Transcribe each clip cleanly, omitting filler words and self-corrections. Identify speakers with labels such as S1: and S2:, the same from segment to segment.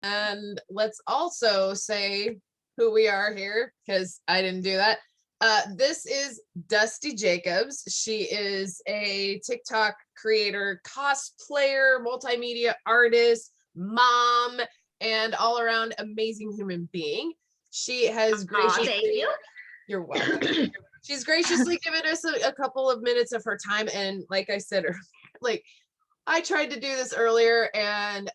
S1: And let's also say who we are here, because I didn't do that. This is Dustie Jacobs. She is a TikTok creator, cosplayer, multimedia artist, mom, and all around amazing human being. She has graciously,
S2: thank you.
S1: You're welcome. She's graciously given us a couple of minutes of her time. And like I said, like I tried to do this earlier and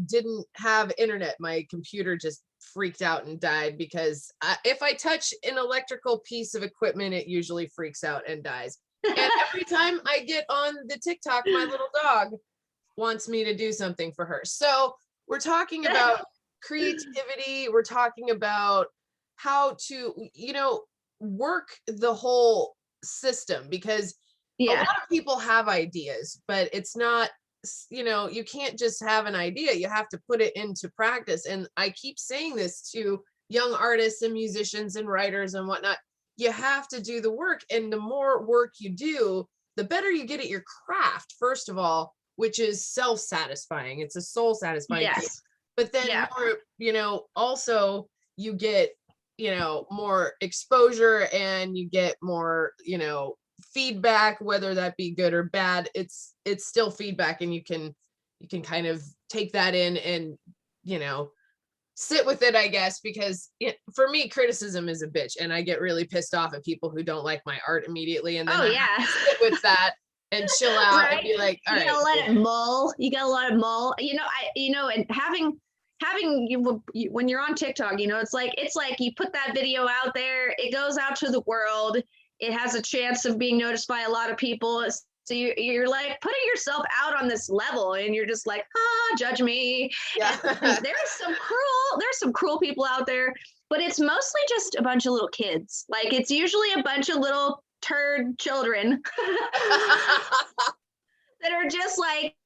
S1: didn't have internet. My computer just freaked out and died because if I touch an electrical piece of equipment, it usually freaks out and dies. And every time I get on the TikTok, my little dog wants me to do something for her. So we're talking about creativity. We're talking about how to, work the whole system, because a lot of people have ideas, but it's not, you can't just have an idea. You have to put it into practice. And I keep saying this to young artists and musicians and writers and whatnot. You have to do the work. And the more work you do, the better you get at your craft, first of all, which is self-satisfying. It's a soul satisfying thing. But then more, also you get, more exposure and you get more, feedback, whether that be good or bad. It's still feedback, and you can kind of take that in and, sit with it, I guess, because for me, criticism is a bitch, and I get really pissed off at people who don't like my art immediately. And then I have to sit with that and chill out and be like, all right.
S2: You gotta let it mull. You gotta let it mull. And having you when you're on TikTok, it's like you put that video out there, it goes out to the world, it has a chance of being noticed by a lot of people. So you're like putting yourself out on this level, and you're just like, judge me. Yeah. There's some cruel people out there, but it's mostly just a bunch of little kids. Like, it's usually a bunch of little turd children that are just like,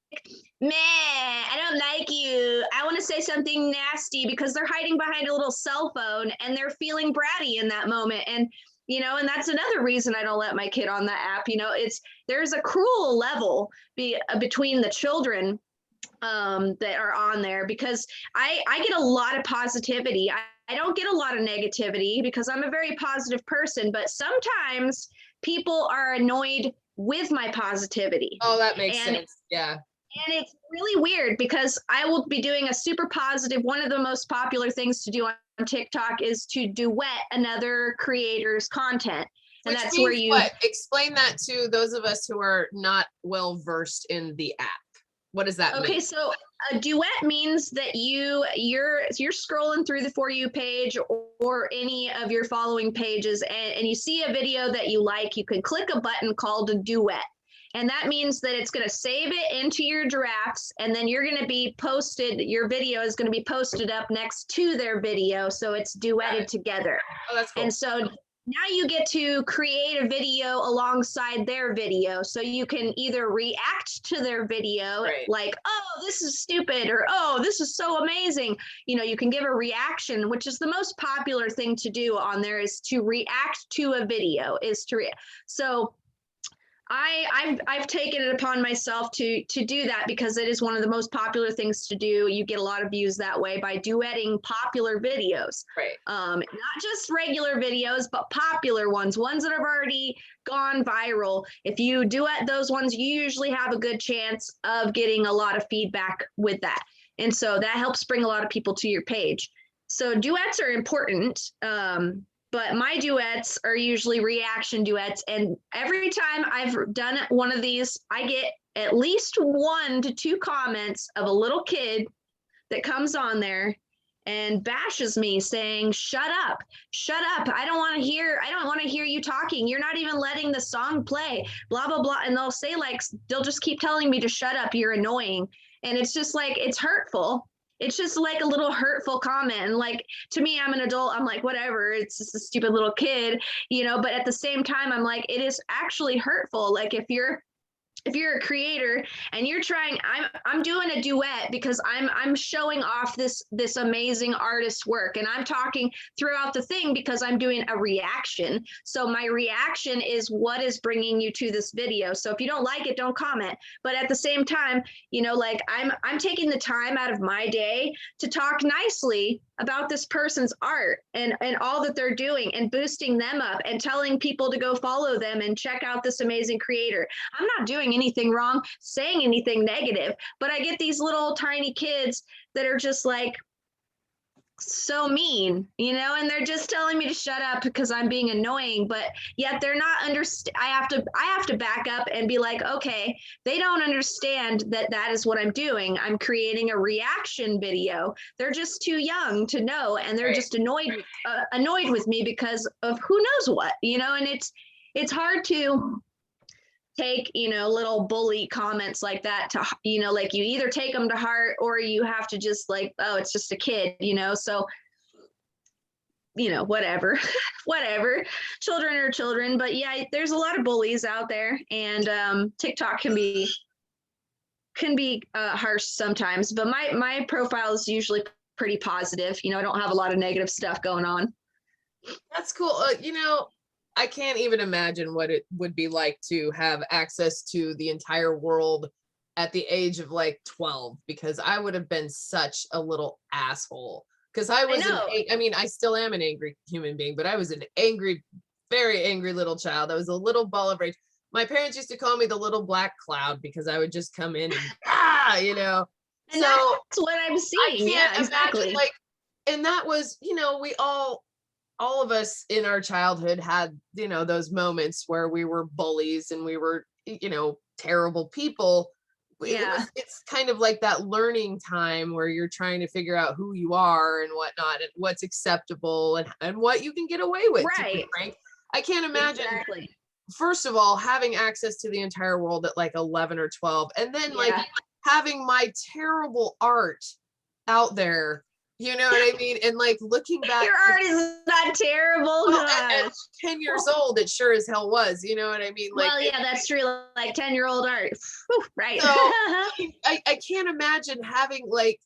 S2: man, I don't like you. I want to say something nasty, because they're hiding behind a little cell phone and they're feeling bratty in that moment. And, and that's another reason I don't let my kid on the app. There's a cruel level between the children that are on there, because I get a lot of positivity. I don't get a lot of negativity because I'm a very positive person, but sometimes people are annoyed with my positivity.
S1: Oh, that makes sense. Yeah.
S2: And it's really weird, because I will be doing a super positive. One of the most popular things to do on TikTok is to duet another creator's content. And
S1: Which
S2: that's
S1: means
S2: where you
S1: explain that to those of us who are not well versed in the app. What does that mean?
S2: Okay, so a duet means that you're scrolling through the For You page or any of your following pages, and you see a video that you like. You can click a button called a duet. And that means that it's going to save it into your drafts, and then you're going to be posted. Your video is going to be posted up next to their video, so it's duetted together.
S1: Oh, that's cool.
S2: And so now you get to create a video alongside their video. So you can either react to their video, like, oh, this is stupid, or, oh, this is so amazing. You can give a reaction, which is the most popular thing to do on there, is to react to a video, So I've taken it upon myself to do that, because it is one of the most popular things to do. You get a lot of views that way by duetting popular videos.
S1: Right.
S2: Not just regular videos, but popular ones that have already gone viral. If you duet those ones, you usually have a good chance of getting a lot of feedback with that. And so that helps bring a lot of people to your page. So duets are important. But my duets are usually reaction duets. And every time I've done one of these, I get at least 1 to 2 comments of a little kid that comes on there and bashes me, saying, shut up. I don't want to hear you talking. You're not even letting the song play, blah, blah, blah. And they'll just keep telling me to shut up. You're annoying. And it's just like, it's hurtful. It's just like a little hurtful comment. And like, to me, I'm an adult. I'm like, whatever, it's just a stupid little kid, but at the same time, I'm like, it is actually hurtful. Like, if you're if you're a creator and you're trying, I'm doing a duet because I'm showing off this amazing artist's work, and I'm talking throughout the thing because I'm doing a reaction. So my reaction is what is bringing you to this video. So if you don't like it, don't comment. But at the same time, you know, like I'm taking the time out of my day to talk nicely about this person's art and all that they're doing, and boosting them up and telling people to go follow them and check out this amazing creator. I'm not doing anything wrong, saying anything negative, but I get these little tiny kids that are just like so mean, you know, and they're just telling me to shut up because I'm being annoying, but yet they're not I have to back up and be like, okay, they don't understand that is what I'm doing. I'm creating a reaction video. They're just too young to know, and they're just annoyed with me because of who knows what, you know. And it's hard to take, you know, little bully comments like that to, you know, like you either take them to heart or you have to just like, oh, it's just a kid, you know. So, you know, whatever. Children are children. But yeah, there's a lot of bullies out there, and TikTok can be harsh sometimes, but my profile is usually pretty positive. You know, I don't have a lot of negative stuff going on.
S1: That's cool. You know, I can't even imagine what it would be like to have access to the entire world at the age of like 12, because I would have been such a little asshole. Because I mean, I still am an angry human being, but I was an angry, very angry little child. I was a little ball of rage. My parents used to call me the little black cloud because I would just come in and, you know.
S2: And so that's what I'm seeing. Yeah, exactly.
S1: Imagine, like, and that was, you know, we all of us in our childhood had, you know, those moments where we were bullies and we were, you know, terrible people.
S2: Yeah.
S1: It's kind of like that learning time where you're trying to figure out who you are and whatnot, and what's acceptable and what you can get away with.
S2: Right.
S1: To be frank, I can't imagine.
S2: Exactly.
S1: First of all, having access to the entire world at like 11 or 12, and then like having my terrible art out there. You know what I mean? And like looking back,
S2: your art is not terrible.
S1: At 10 years old, it sure as hell was. You know what I mean? Like,
S2: well, yeah, that's true. Like 10-year-old art, whew, right?
S1: So I can't imagine having like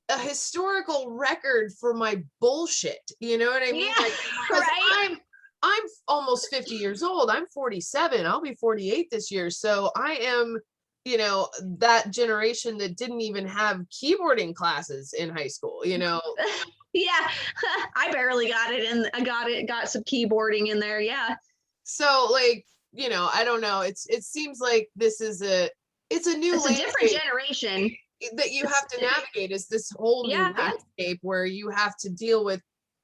S1: a historical record for my bullshit. You know what I mean?
S2: Yeah,
S1: like,
S2: right.
S1: I'm almost 50 years old. I'm 47. I'll be 48 this year. So I am, you know, that generation that didn't even have keyboarding classes in high school, you know.
S2: Yeah, I barely got it, and I got some keyboarding in there. Yeah.
S1: So like, you know, I don't know. It seems like this is it's a
S2: different generation
S1: that you have to navigate. Is this whole new landscape where you have to deal with,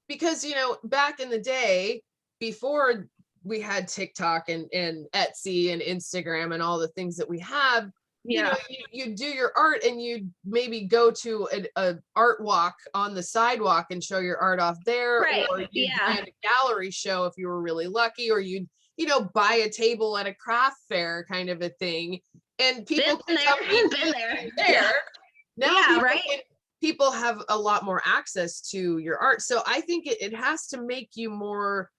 S1: because, you know, back in the day, before we had TikTok and Etsy and Instagram and all the things that we have, you know, you do your art and you maybe go to a art walk on the sidewalk and show your art off there, or you plan a gallery show if you were really lucky, or you know, buy a table at a craft fair kind of a thing, and people
S2: been there.
S1: Now people have a lot more access to your art, so I think it has to make you more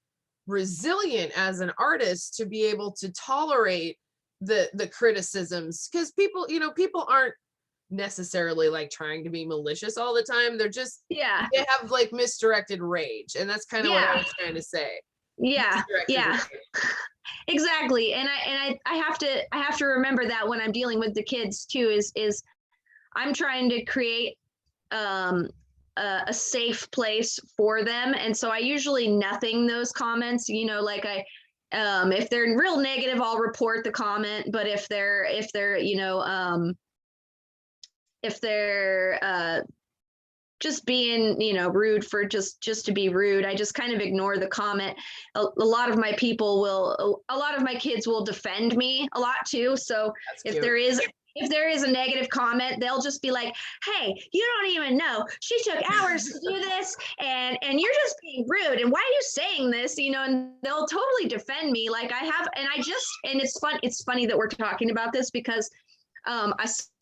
S1: resilient as an artist to be able to tolerate the criticisms, because people, you know, people aren't necessarily like trying to be malicious all the time. They're just they have like misdirected rage, and that's kind of what I was trying to say.
S2: Exactly. And I have to remember that when I'm dealing with the kids too, is I'm trying to create a safe place for them. And so I usually nothing those comments, you know, like if they're real negative, I'll report the comment. But if they're, you know, if they're just being, you know, rude for just to be rude, I just kind of ignore the comment. A lot of my kids will defend me a lot too. So if there is a negative comment, they'll just be like, hey, you don't even know. She took hours to do this, and you're just being rude. And why are you saying this? You know, and they'll totally defend me. Like and it's funny that we're talking about this, because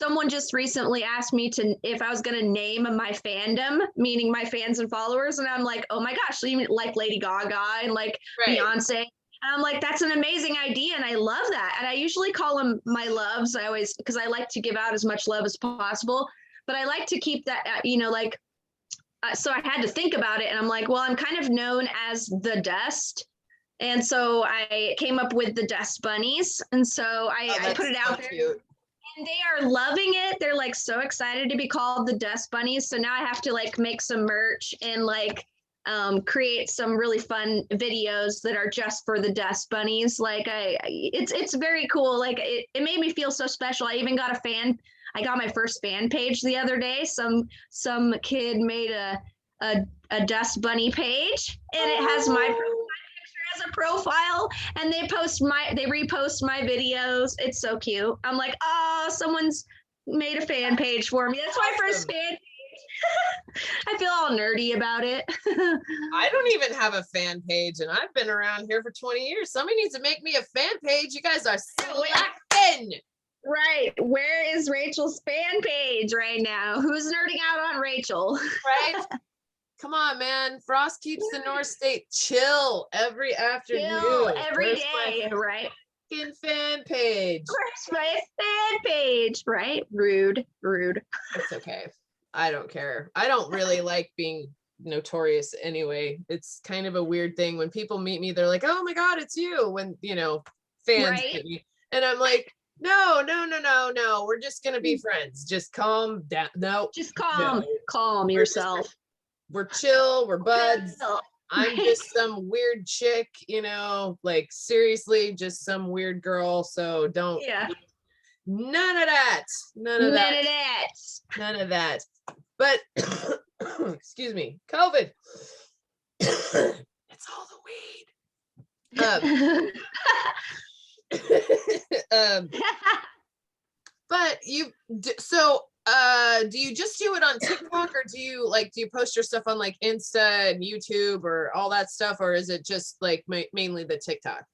S2: someone just recently asked me if I was going to name my fandom, meaning my fans and followers. And I'm like, oh my gosh, so you mean like Lady Gaga and like Beyonce? And I'm like, that's an amazing idea. And I love that. And I usually call them my loves. I always, because I like to give out as much love as possible, but I like to keep that, like, so I had to think about it. And I'm like, well, I'm kind of known as the Dust. And so I came up with the Dust Bunnies. And so I put it out there.
S1: Cute.
S2: And they are loving it. They're like so excited to be called the Dust Bunnies. So now I have to like make some merch and like create some really fun videos that are just for the Dust Bunnies. Like it's very cool. Like it made me feel so special. I even got I got my first fan page the other day. Some kid made a Dust Bunny page, and it has my picture as a profile, and they repost my videos. It's so cute. I'm like, oh, someone's made a fan page for me. That's my first fan page. I feel all nerdy about it.
S1: I don't even have a fan page, and I've been around here for 20 years. Somebody needs to make me a fan page. You guys are slacking.
S2: Right. Where is Rachel's fan page right now? Who's nerding out on Rachel?
S1: Right? Come on, man. Frost keeps the North State chill every afternoon.
S2: Every day, right?
S1: Fucking fan page.
S2: Where's my fan page? Right? Rude.
S1: It's okay. I don't care. I don't really like being notorious anyway. It's kind of a weird thing when people meet me. They're like, "Oh my God, it's you!" When fans meet me, and I'm like, "No. We're just gonna be friends. Just calm down. No,
S2: just calm yourself.
S1: We're chill. We're buds. I'm just some weird chick, like seriously, just some weird girl. So don't.
S2: Yeah.
S1: None of that. None of that. But excuse me, COVID. It's all the weed. But do you just do it on TikTok, or do you post your stuff on like Insta and YouTube or all that stuff, or is it just like mainly the TikTok?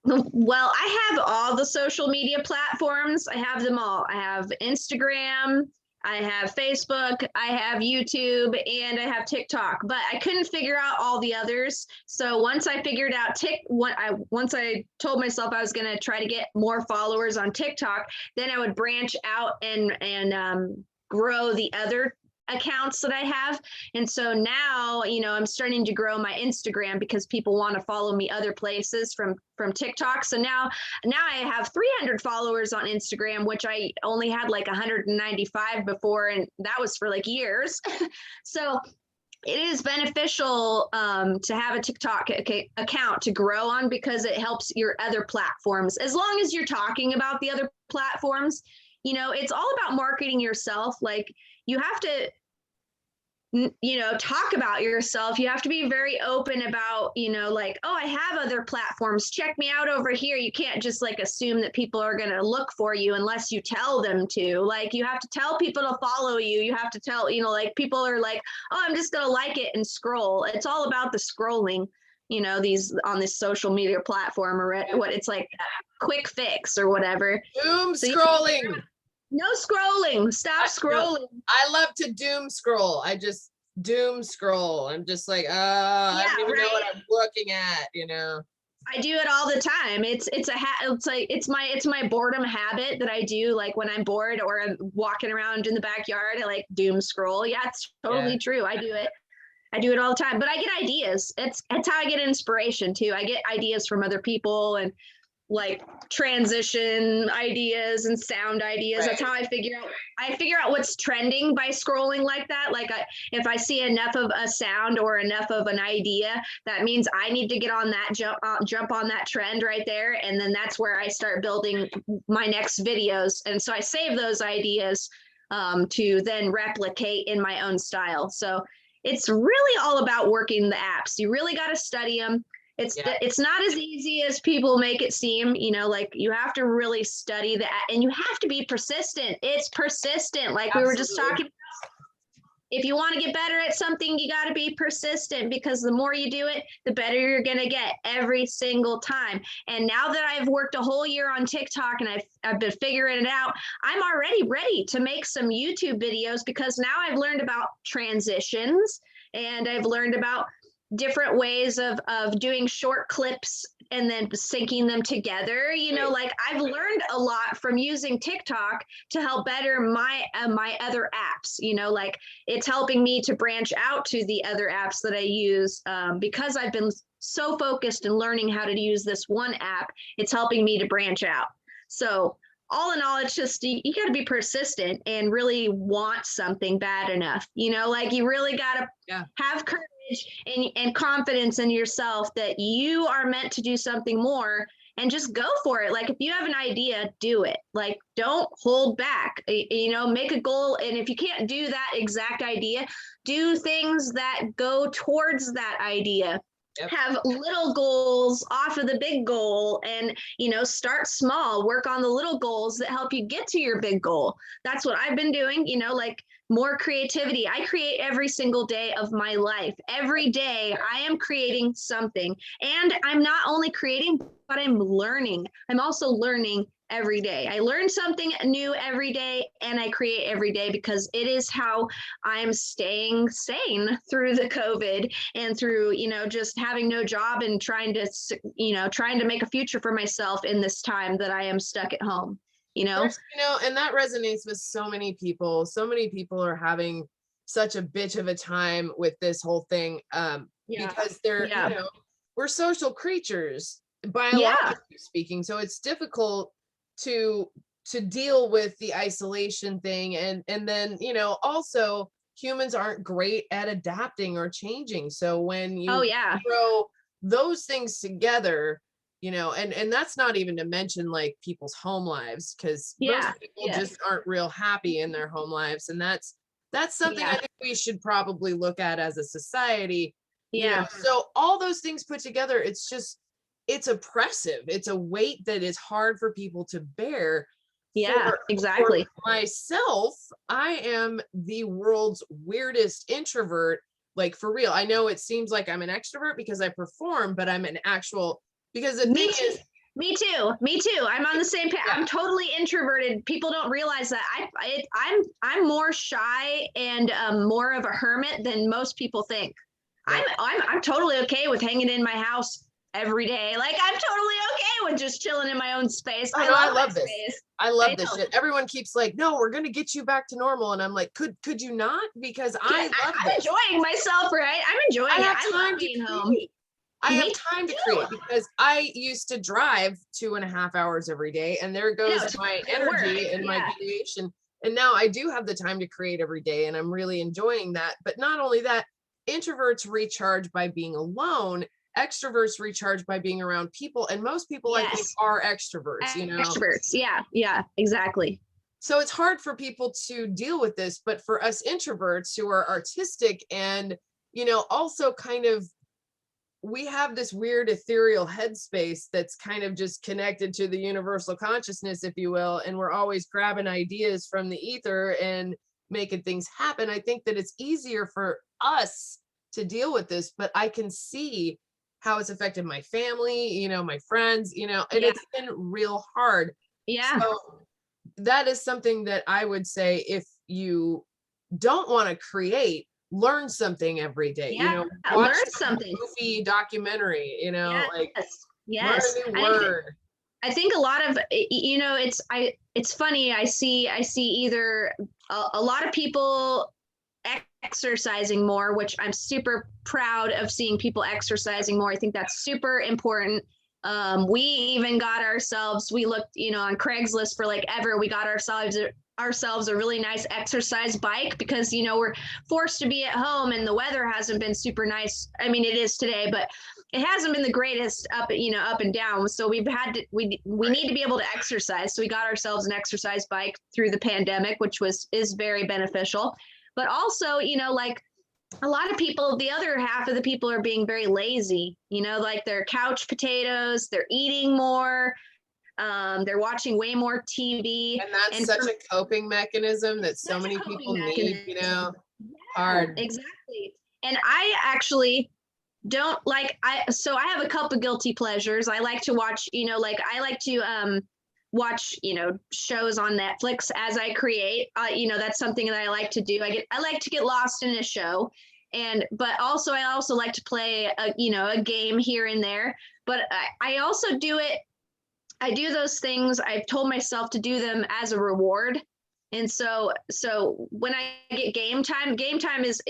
S2: Well, I have all the social media platforms. I have them all. I have Instagram, I have Facebook, I have YouTube, and I have TikTok, but I couldn't figure out all the others. So once I figured out once I told myself I was going to try to get more followers on TikTok, then I would branch out and grow the other accounts that I have. And so now, I'm starting to grow my Instagram because people want to follow me other places from TikTok. So now I have 300 followers on Instagram, which I only had like 195 before. And that was for like years. So it is beneficial to have a TikTok account to grow on, because it helps your other platforms. As long as you're talking about the other platforms, it's all about marketing yourself. Like, you have to, talk about yourself. You have to be very open about, like, oh, I have other platforms. Check me out over here. You can't just like assume that people are going to look for you unless you tell them to. Like, you have to tell people to follow you. You have to tell, like, people are like, oh, I'm just going to like it and scroll. It's all about the scrolling, these on this social media platform, or what it's like, quick fix or whatever.
S1: Doom scrolling.
S2: No scrolling. Stop scrolling.
S1: I love to doom scroll. I just doom scroll. I'm just like, I don't even know what I'm looking at,
S2: I do it all the time. It's my boredom habit that I do. Like, when I'm bored or I'm walking around in the backyard, I like doom scroll. Yeah, it's totally true. I do it all the time. But I get ideas. It's how I get inspiration too. I get ideas from other people, and like transition ideas and sound ideas. Right. That's how I figure out what's trending by scrolling like that. Like, if I see enough of a sound or enough of an idea, that means I need to get on that jump on that trend right there. And then that's where I start building my next videos. And so I save those ideas to then replicate in my own style. So it's really all about working the apps. You really got to study them. It's not as easy as people make it seem, like, you have to really study that, and you have to be persistent. It's persistent. Like, Absolutely. We were just talking about, if you want to get better at something, you got to be persistent, because the more you do it, the better you're going to get every single time. And now that I've worked a whole year on TikTok and I've been figuring it out, I'm already ready to make some YouTube videos, because now I've learned about transitions, and I've learned about different ways of doing short clips and then syncing them together. You know, like I've learned a lot from using TikTok to help better my my other apps. You know, like it's helping me to branch out to the other apps that I use, because I've been so focused in learning how to use this one app. It's helping me to branch out. So all in all, it's just you got to be persistent and really want something bad enough. You know, like you really got to have courage and confidence in yourself that you are meant to do something more, and just go for it. Like if you have an idea, do it. Like don't hold back. You know, make a goal, and if you can't do that exact idea, do things that go towards that idea. Yep. Have little goals off of the big goal, and, you know, start small, work on the little goals that help you get to your big goal. That's what I've been doing, you know, like more creativity. I create every single day of my life. Every day I am creating something, and I'm not only creating, but I'm learning. I'm also learning every day. I learn something new every day, and I create every day, because it is how I'm staying sane through the COVID and through, you know, just having no job and trying to make a future for myself in this time that I am stuck at home, you know?
S1: You know, and that resonates with so many people. So many people are having such a bitch of a time with this whole thing, because they're, you know, we're social creatures, biologically speaking. So it's difficult to deal with the isolation thing, and then, you know, also humans aren't great at adapting or changing. So when you throw those things together, you know, and that's not even to mention like people's home lives, because most people just aren't real happy in their home lives, and that's something I think we should probably look at as a society. You know, so all those things put together, it's oppressive. It's a weight that is hard for people to bear.
S2: Exactly.
S1: For myself, I am the world's weirdest introvert, like for real. I know it seems like I'm an extrovert because I perform, but I'm an actual, because the thing is,
S2: me too. I'm on the same page. I'm totally introverted. People don't realize that I'm more shy and more of a hermit than most people think. I'm totally okay with hanging in my house every day. Like I'm totally okay with just chilling in my own space.
S1: I love this. I love this shit. Everyone keeps like, no, we're gonna get you back to normal, and I'm like, could you not? Because I'm
S2: enjoying myself, right? I'm enjoying it. I love being home.
S1: I have time to create, because I used to drive 2.5 hours every day, and there goes my energy and my creation. And now I do have the time to create every day, and I'm really enjoying that. But not only that, introverts recharge by being alone. Extroverts recharge by being around people, and most people I think are extroverts, you know.
S2: Extroverts, yeah, exactly.
S1: So it's hard for people to deal with this, but for us introverts who are artistic and, you know, also kind of, we have this weird ethereal headspace that's kind of just connected to the universal consciousness, if you will, and we're always grabbing ideas from the ether and making things happen. I think that it's easier for us to deal with this, but I can see how it's affected my family, you know, my friends, you know, and it's been real hard. So that is something that I would say, if you don't want to create, learn something every day, you know, watch
S2: learn something,
S1: goofy documentary, you know, like learn a new word.
S2: I think a lot of, you know, it's funny. I see either a lot of people exercising more, which I'm super proud of seeing people exercising more. I think that's super important. We even got ourselves, we looked, you know, on Craigslist for like ever, we got ourselves a really nice exercise bike, because, you know, we're forced to be at home and the weather hasn't been super nice. I mean, it is today, but it hasn't been the greatest up and down. So we need to be able to exercise. So we got ourselves an exercise bike through the pandemic, which is very beneficial. But also, you know, like a lot of people, the other half of the people are being very lazy, you know, like they're couch potatoes, they're eating more, they're watching way more TV.
S1: And that's such a coping mechanism that so many people need, you know, hard.
S2: Exactly. And I actually don't like, so I have a couple guilty pleasures. I like to watch, you know, like I like to watch, you know, shows on Netflix as I create. You know, that's something that I like to do. I like to get lost in a show. But also I also like to play a game here and there. But I also do it. I do those things. I've told myself to do them as a reward. And so when I get game time is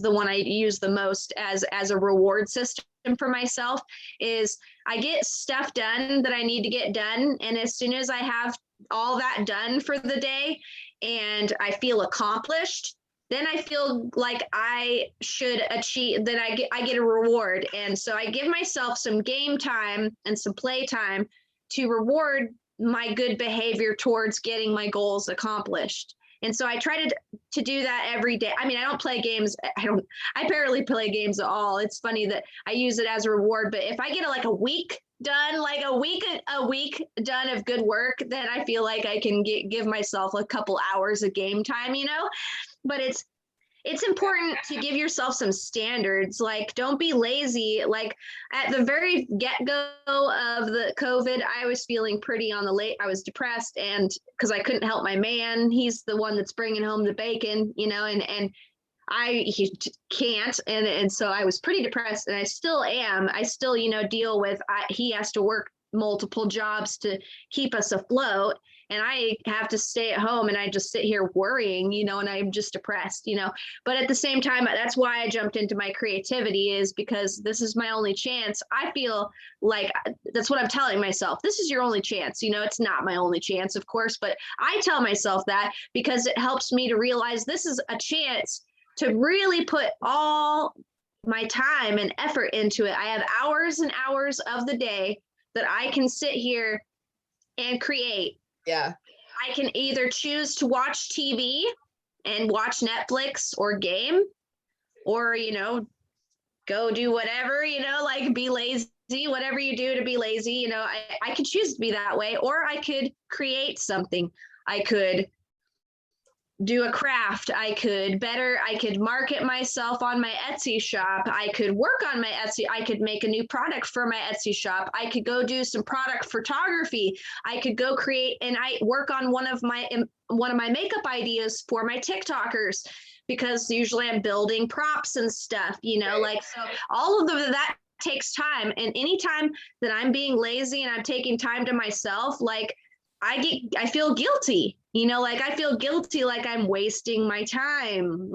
S2: the one I use the most as a reward system for myself. Is I get stuff done that I need to get done, and as soon as I have all that done for the day and I feel accomplished, then I feel like I should achieve, that I get a reward. And so I give myself some game time and some play time to reward my good behavior towards getting my goals accomplished. And so I try to do that every day. I mean, I don't play games. I barely play games at all. It's funny that I use it as a reward, but if I get a week done, like a week done of good work, then I feel like I can give myself a couple hours of game time, but it's important to give yourself some standards. Like, don't be lazy. Like at the very get-go of the COVID, I was feeling pretty on the late. I was depressed, and because I couldn't help my man, he's the one that's bringing home the bacon, and he can't. And so I was pretty depressed, and I still am. I still, deal with, he has to work multiple jobs to keep us afloat. And I have to stay at home, and I just sit here worrying, and I'm just depressed, But at the same time, that's why I jumped into my creativity, is because this is my only chance. I feel like that's what I'm telling myself. This is your only chance. It's not my only chance, of course, but I tell myself that because it helps me to realize this is a chance to really put all my time and effort into it. I have hours and hours of the day that I can sit here and create.
S1: Yeah.
S2: I can either choose to watch TV and watch Netflix or game, or, go do whatever, like be lazy, whatever you do to be lazy. I could choose to be that way, or I could create something. I could do a craft. I could market myself on my Etsy shop. I could work on my Etsy. I could make a new product for my Etsy shop. I could go do some product photography. I could go create, and I work on one of my makeup ideas for my TikTokers, because usually I'm building props and stuff, so all of that takes time. And anytime that I'm being lazy and I'm taking time to myself, like I feel guilty, I feel guilty, like I'm wasting my time,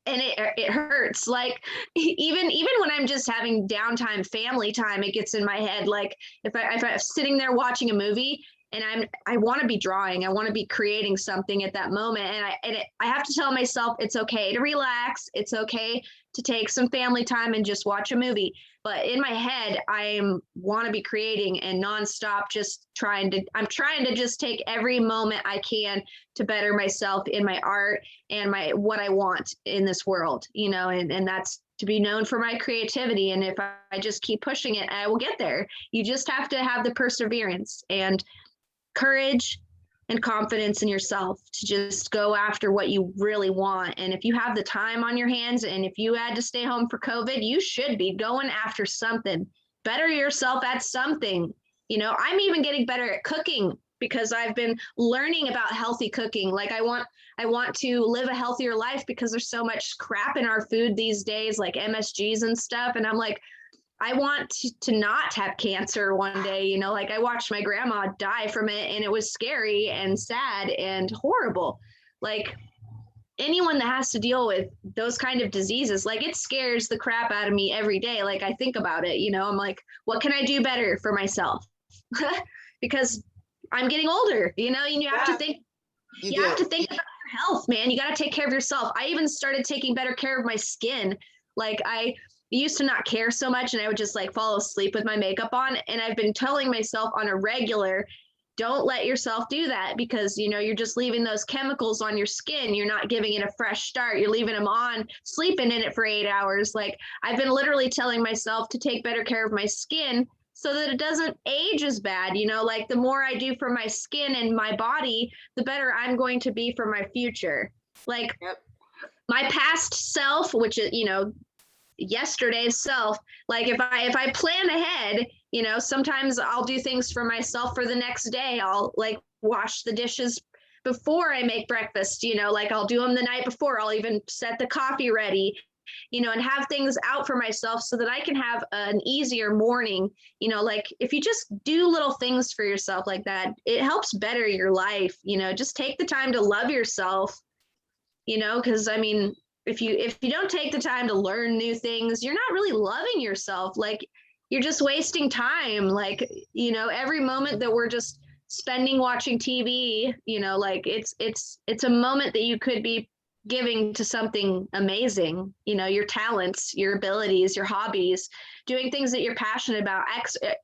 S2: and it hurts. Like even when I'm just having downtime, family time, it gets in my head. Like if I'm sitting there watching a movie and I want to be drawing, I want to be creating something at that moment, and I have to tell myself it's okay to relax, it's okay to take some family time and just watch a movie. But in my head, I want to be creating and nonstop, I'm trying to just take every moment I can to better myself in my art and what I want in this world, and that's to be known for my creativity. And if I just keep pushing it, I will get there. You just have to have the perseverance and courage and confidence in yourself to just go after what you really want. And if you have the time on your hands, and if you had to stay home for COVID, you should be going after something. Better yourself at something. I'm even getting better at cooking because I've been learning about healthy cooking. Like I want to live a healthier life because there's so much crap in our food these days, like MSGs and stuff. And I'm like, I want to not have cancer one day, like I watched my grandma die from it, and it was scary and sad and horrible. Like anyone that has to deal with those kind of diseases, like it scares the crap out of me every day. Like I think about it, I'm like, what can I do better for myself? Because I'm getting older, and you have to think, you have to think about your health, man. You got to take care of yourself. I even started taking better care of my skin. Like I used to not care so much, and I would just fall asleep with my makeup on. And I've been telling myself on a regular, don't let yourself do that, because you're just leaving those chemicals on your skin. You're not giving it a fresh start. You're leaving them on, sleeping in it for 8 hours. Like I've been literally telling myself to take better care of my skin so that it doesn't age as bad. Like the more I do for my skin and my body, the better I'm going to be for my future. Like my past self, which is, yesterday's self, like if I plan ahead, sometimes I'll do things for myself for the next day. I'll wash the dishes before I make breakfast, like I'll do them the night before. I'll even set the coffee ready and have things out for myself so that I can have an easier morning. Like if you just do little things for yourself like that, it helps better your life. Just take the time to love yourself, because I mean, if you don't take the time to learn new things, you're not really loving yourself. Like you're just wasting time. Like, every moment that we're just spending watching TV, like it's a moment that you could be giving to something amazing, your talents, your abilities, your hobbies, doing things that you're passionate about,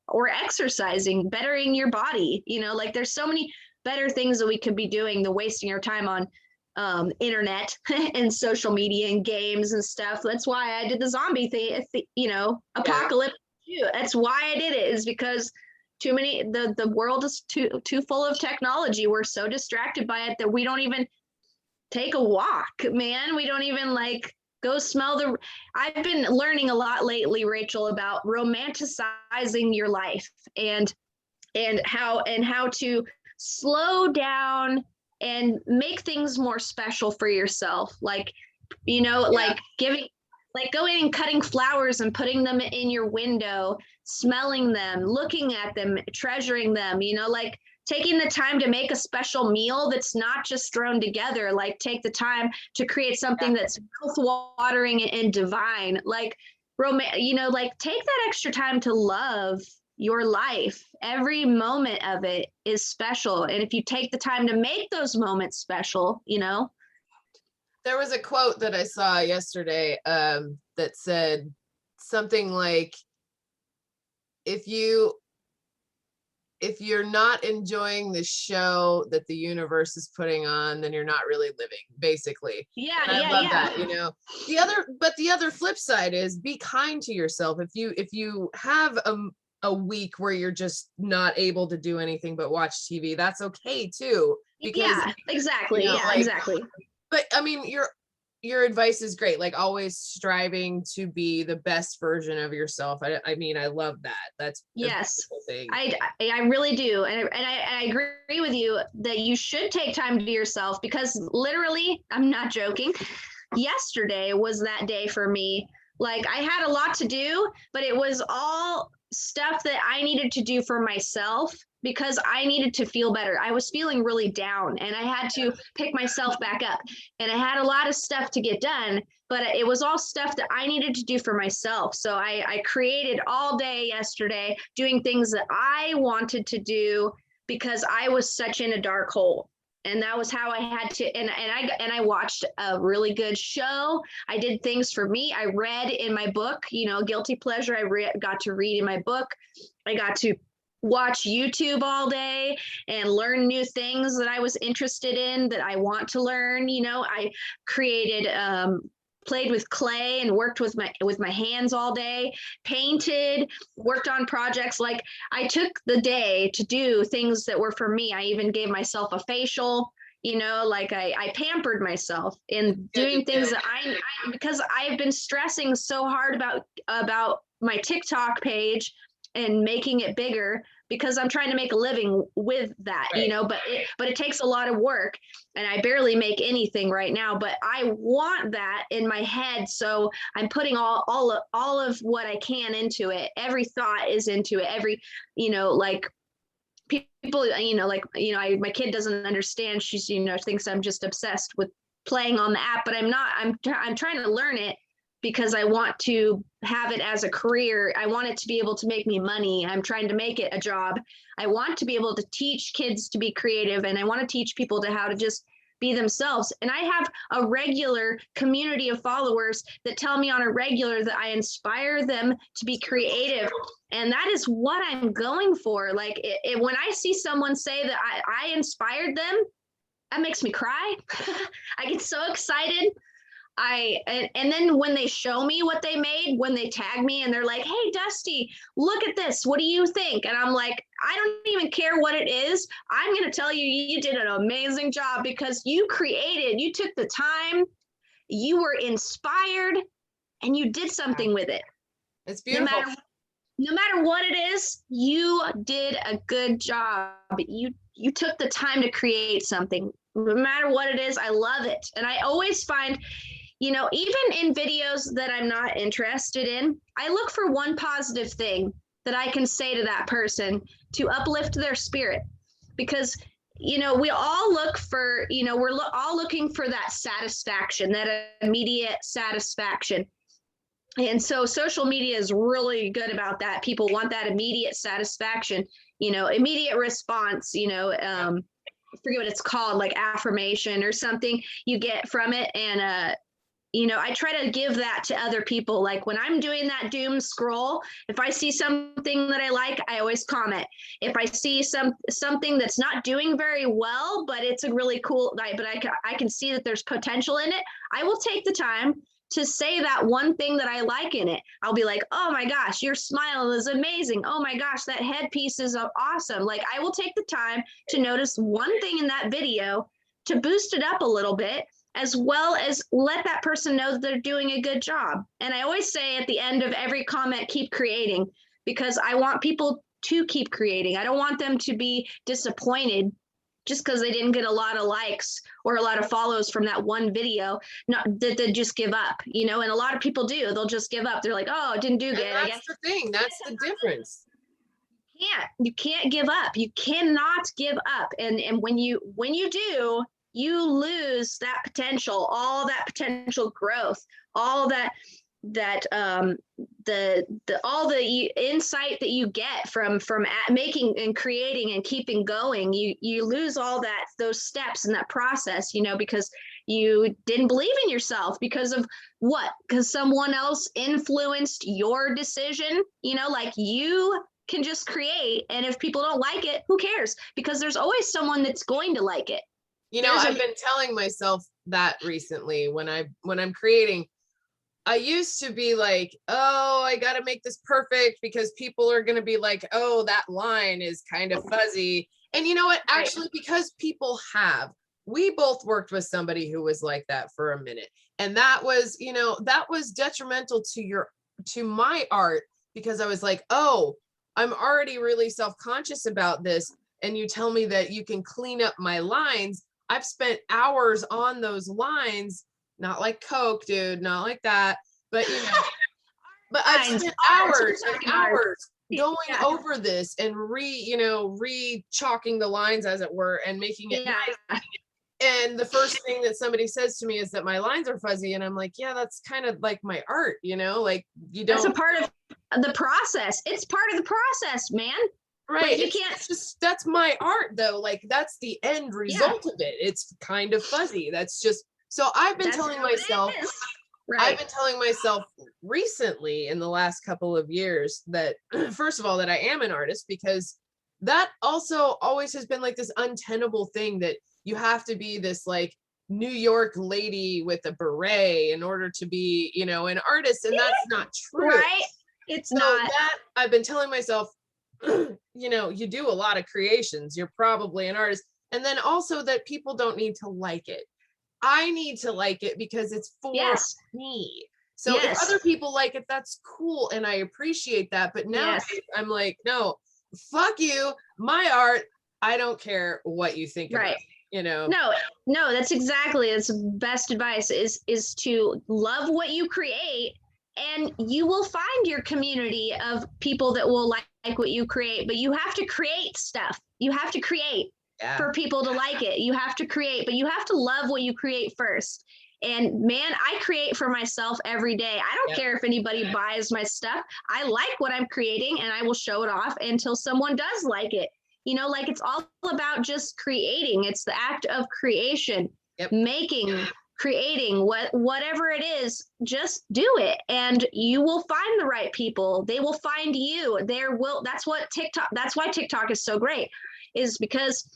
S2: or exercising, bettering your body, like there's so many better things that we could be doing than wasting our time on internet and social media and games and stuff. That's why I did the zombie thing, apocalypse. Yeah. That's why I did it, is because the world is too full of technology. We're so distracted by it that we don't even take a walk, man. We don't even like go smell I've been learning a lot lately, Rachel, about romanticizing your life and how to slow down and make things more special for yourself. Like, like going and cutting flowers and putting them in your window, smelling them, looking at them, treasuring them, like taking the time to make a special meal that's not just thrown together. Like take the time to create something that's mouth-watering and divine. Like, like take that extra time to love your life. Every moment of it is special. And if you take the time to make those moments special,
S1: There was a quote that I saw yesterday that said something like, if you're not enjoying the show that the universe is putting on, then you're not really living, basically.
S2: Yeah,
S1: and I love that. The other flip side is be kind to yourself. If you have a week where you're just not able to do anything but watch TV, that's okay too. Because
S2: exactly. Exactly.
S1: But I mean, your advice is great. Like always striving to be the best version of yourself. I mean, I love that. That's
S2: yes, thing. I really do. And I agree with you that you should take time to yourself, because literally, I'm not joking, yesterday was that day for me. Like I had a lot to do, but it was all stuff that I needed to do for myself, because I needed to feel better. I was feeling really down and I had to pick myself back up, and I had a lot of stuff to get done, but it was all stuff that I needed to do for myself. So I created all day yesterday doing things that I wanted to do because I was such in a dark hole. And that was how I had to, and I watched a really good show. I did things for me. I read in my book, guilty pleasure. Got to read in my book. I got to watch YouTube all day and learn new things that I was interested in, that I want to learn. I created, played with clay and worked with my hands all day, painted, worked on projects. Like I took the day to do things that were for me. I even gave myself a facial, like I pampered myself in doing things that I because I've been stressing so hard about my TikTok page and making it bigger, because I'm trying to make a living with that, right. But it takes a lot of work, and I barely make anything right now, but I want that in my head. So I'm putting all of what I can into it. Every thought is into it. Every, like people, my kid doesn't understand. She's, thinks I'm just obsessed with playing on the app, but I'm not. I'm trying to learn it because I want to have it as a career. I want it to be able to make me money. I'm trying to make it a job. I want to be able to teach kids to be creative, and I want to teach people to how to just be themselves. And I have a regular community of followers that tell me on a regular that I inspire them to be creative. And that is what I'm going for. Like when I see someone say that I inspired them, that makes me cry. I get so excited. And then when they show me what they made, when they tag me and they're like, hey, Dusty, look at this. What do you think? And I'm like, I don't even care what it is. I'm going to tell you, you did an amazing job, because you took the time, you were inspired, and you did something with it.
S1: It's beautiful.
S2: No matter what it is, you did a good job. You took the time to create something. No matter what it is, I love it. And I always find, you know, even in videos that I'm not interested in, I look for one positive thing that I can say to that person to uplift their spirit. Because, you know, we all look for, you know, all looking for that satisfaction, that immediate satisfaction. And so social media is really good about that. People want that immediate satisfaction, you know, immediate response, you know, I forget what it's called, like affirmation or something you get from it. And, you know, I try to give that to other people. Like when I'm doing that doom scroll, if I see something that I like, I always comment. If I see something that's not doing very well, but it's a really cool, but I can see that there's potential in it, I will take the time to say that one thing that I like in it. I'll be like, oh my gosh, your smile is amazing. Oh my gosh, that headpiece is awesome. Like I will take the time to notice one thing in that video to boost it up a little bit, as well as let that person know that they're doing a good job. And I always say at the end of every comment, keep creating, because I want people to keep creating. I don't want them to be disappointed just because they didn't get a lot of likes or a lot of follows from that one video, not that they just give up, you know, and a lot of people do, they'll just give up. They're like, oh, it didn't do good.
S1: And that's the thing, that's the difference.
S2: You can't give up. You cannot give up. And when you do, you lose that potential, all that potential growth, all that all the insight that you get from making and creating and keeping going. You lose all those steps in that process, you know, because you didn't believe in yourself because of what? Because someone else influenced your decision, you know, like you can just create. And if people don't like it, who cares? Because there's always someone that's going to like it.
S1: You know, I've been telling myself that recently when I'm creating. I used to be like, oh, I got to make this perfect because people are going to be like, oh, that line is kind of fuzzy. And you know what? Actually, because people we both worked with somebody who was like that for a minute. And that was, you know, that was detrimental to my art, because I was like, oh, I'm already really self-conscious about this. And you tell me that you can clean up my lines. I've spent hours on those lines. Not like Coke, dude, not like that. But, you know, but I've spent hours and hours going over this and re-chalking the lines, as it were, and making it nice. And the first thing that somebody says to me is that my lines are fuzzy. And I'm like, yeah, that's kind of like my art, you know, like you don't.
S2: That's a part of the process. It's part of the process, man.
S1: Right. You can't just, that's my art though. Like that's the end result of it. It's kind of fuzzy. That's just. So I've been telling myself, I've been telling myself recently in the last couple of years that, first of all, that I am an artist, because that also always has been like this untenable thing that you have to be this like New York lady with a beret in order to be, you know, an artist. And that's not true.
S2: Right. It's
S1: so
S2: not.
S1: That I've been telling myself, you know, you do a lot of creations. You're probably an artist. And then also that people don't need to like it. I need to like it because it's for me. So if other people like it, that's cool. And I appreciate that. But now I'm like, no, fuck you. My art. I don't care what you think about it, you know?
S2: No, that's exactly, it's best advice is to love what you create, and you will find your community of people that will like what you create, but you have to create stuff. You have to create. For people to like it. You have to create, but you have to love what you create first. And man, I create for myself every day. I don't care if anybody buys my stuff. I like what I'm creating and I will show it off until someone does like it. You know, like it's all about just creating. It's the act of creation, making, creating, whatever it is, just do it. And you will find the right people. They will find you. That's why TikTok is so great, is because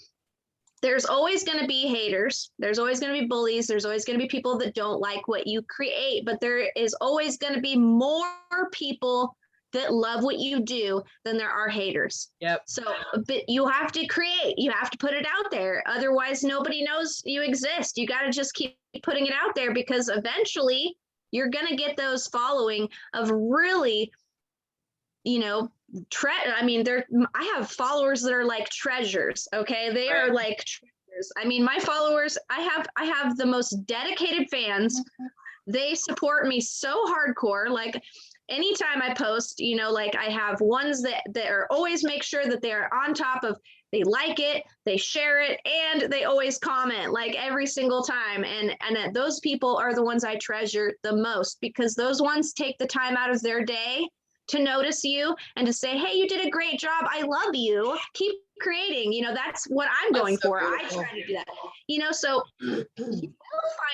S2: there's always going to be haters. There's always going to be bullies. There's always going to be people that don't like what you create, but there is always going to be more people that love what you do than there are haters. So, but you have to create, you have to put it out there. Otherwise, nobody knows you exist. You got to just keep putting it out there, because eventually you're going to get those following of really, you know, I have followers that are like treasures. Okay. They are like treasures. I mean, my followers, I have the most dedicated fans they support me so hardcore. Like anytime I post, you know, like I have ones that are always make sure that they're on top of, they like it, they share it, and they always comment like every single time. And those people are the ones I treasure the most, because those ones take the time out of their day to notice you and to say, hey, you did a great job. I love you. Keep creating. You know, that's what I'm going
S1: so
S2: for.
S1: beautiful.
S2: I try to do that. You know, so you will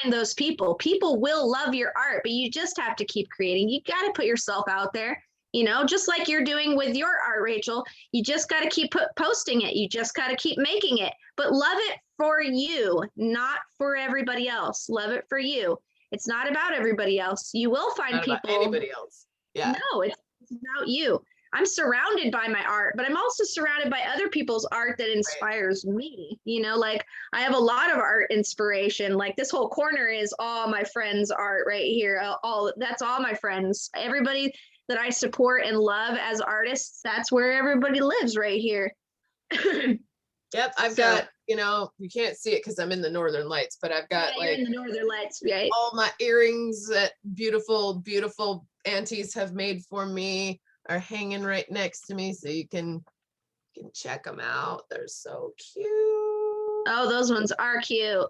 S2: find those people. People will love your art, but you just have to keep creating. You got to put yourself out there, you know, just like you're doing with your art, Rachel. You just got to keep posting it. You just got to keep making it, but love it for you, not for everybody else. Love it for you. It's not about everybody else. You will find
S1: Not
S2: people.
S1: about anybody else. Yeah.
S2: No, it's about you. I'm surrounded by my art, but I'm also surrounded by other people's art that inspires me. You know, like I have a lot of art inspiration. Like this whole corner is all my friends' art right here. That's all my friends. Everybody that I support and love as artists, that's where everybody lives right here.
S1: Yep, I've got, you know, you can't see it because I'm in the Northern Lights, but I've got
S2: you're in the Northern Lights, right?
S1: all my earrings that beautiful, beautiful aunties have made for me are hanging right next to me, so you can check them out. They're so cute.
S2: Oh, those ones are cute.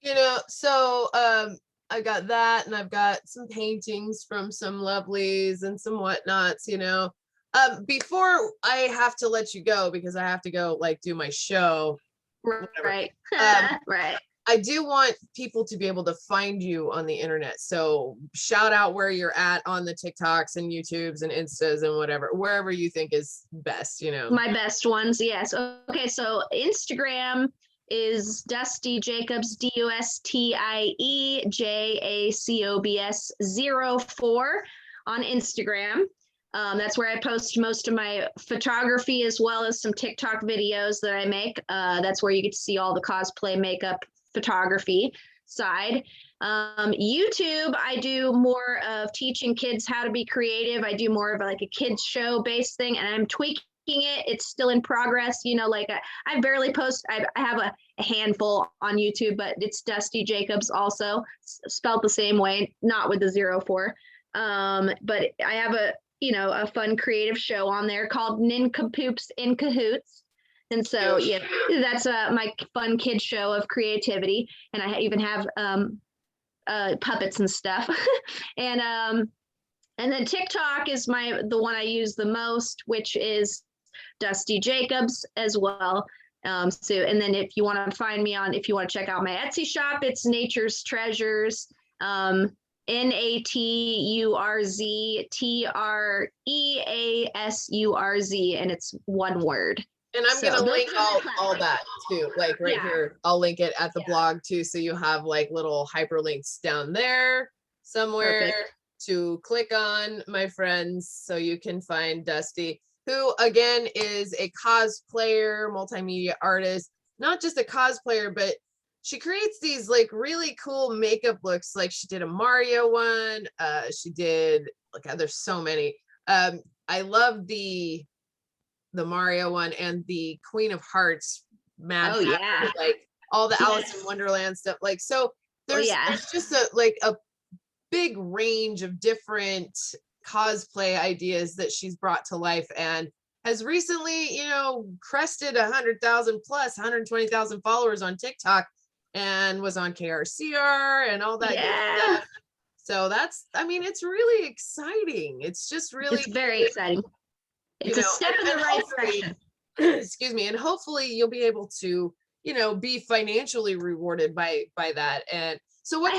S1: You know, so I got that, and I've got some paintings from some lovelies and some whatnots, you know. Before I have to let you go, because I have to go like do my show.
S2: Right. Right.
S1: I do want people to be able to find you on the internet. So shout out where you're at on the TikToks and YouTubes and Instas and whatever, wherever you think is best, you know.
S2: My best ones, yes. Okay, so Instagram is Dustie Jacobs, DUSTIE JACOBS 04 on Instagram. That's where I post most of my photography, as well as some TikTok videos that I make. That's where you get to see all the cosplay, makeup, photography side. YouTube, I do more of teaching kids how to be creative. I do more of like a kids show based thing, and I'm tweaking it. It's still in progress. You know, like I barely post. I have a handful on YouTube, but it's Dustie Jacobs also, spelled the same way, not with the 04. But I have a fun creative show on there called Nincompoops in Cahoots. And so, yeah, that's my fun kid show of creativity. And I even have puppets and stuff. And then TikTok is the one I use the most, which is Dustie Jacobs as well. So, and then if you want to find me if you want to check out my Etsy shop, it's Nature's Treasures. NATURZTREASURZ, and it's one word.
S1: And I'm going to link all that too, like right here. I'll link it at the blog too. So you have like little hyperlinks down there somewhere to click on, my friends, so you can find Dustie, who again is a cosplayer, multimedia artist, not just a cosplayer, but she creates these like really cool makeup looks. Like she did a Mario one. She did, like, there's so many. I love the Mario one and the Queen of Hearts Mad Hatter, like all the Alice in Wonderland stuff. Like, so there's just a big range of different cosplay ideas that she's brought to life, and has recently, you know, crested 100,000 plus 120,000 followers on TikTok, and was on KRCR and all that good stuff. So that's, I mean, it's really exciting. It's just really,
S2: it's very exciting. It's a step in the right direction.
S1: Excuse me. And hopefully you'll be able to, you know, be financially rewarded by that. And so what